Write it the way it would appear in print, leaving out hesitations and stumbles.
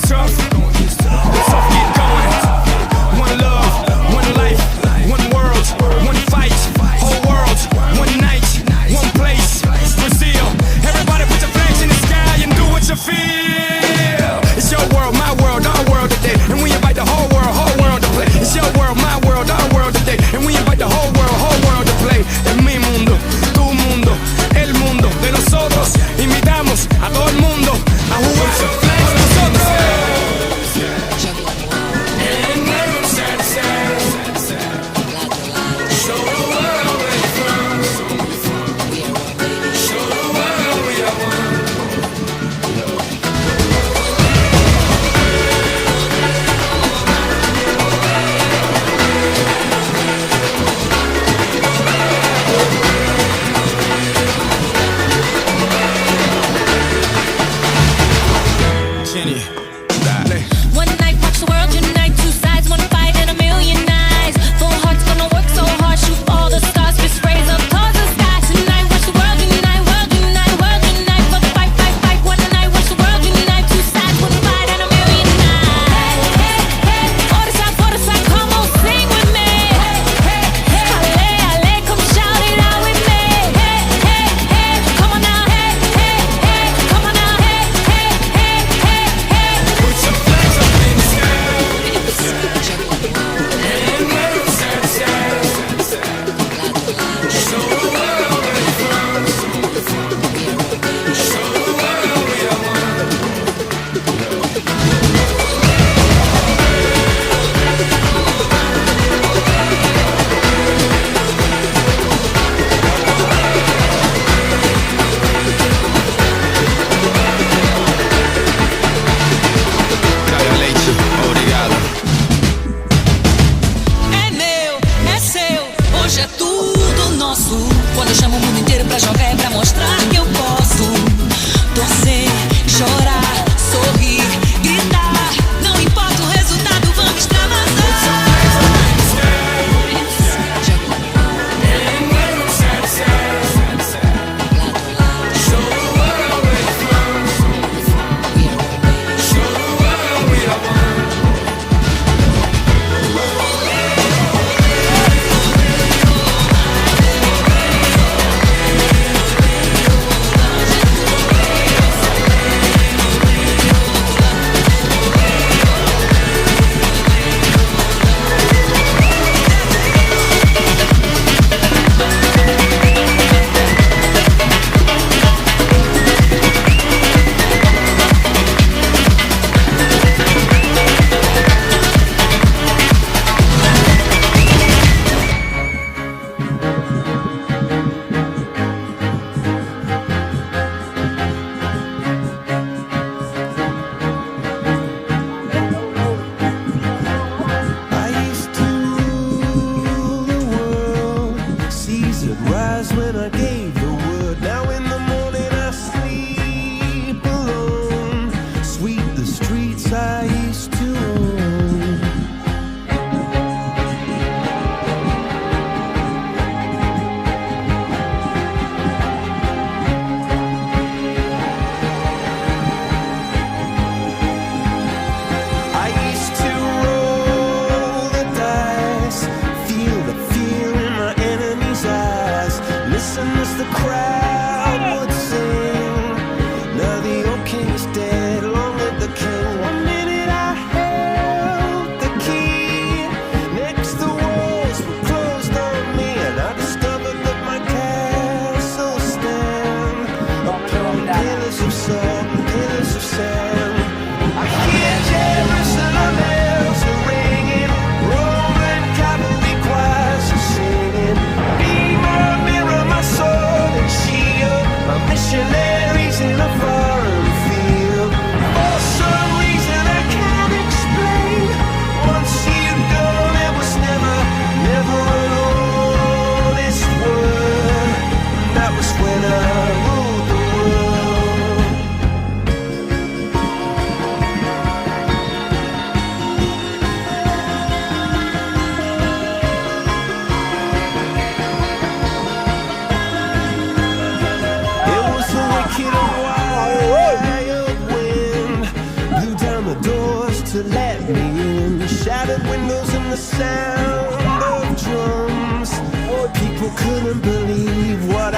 tough. Let's all get going. One love, one life, one world, one fight. Whole world, one night, one place. Brazil. Everybody put your flags in the sky and do what you feel. It's your world, my world, our world today. And we invite the whole world to play. It's your world, my world, our world today. And we invite the whole world to play. Es mi mundo, tu mundo, el mundo de nosotros. Invitamos a todo el mundo a jugar con nosotros. windows and the sound of drums. People couldn't believe what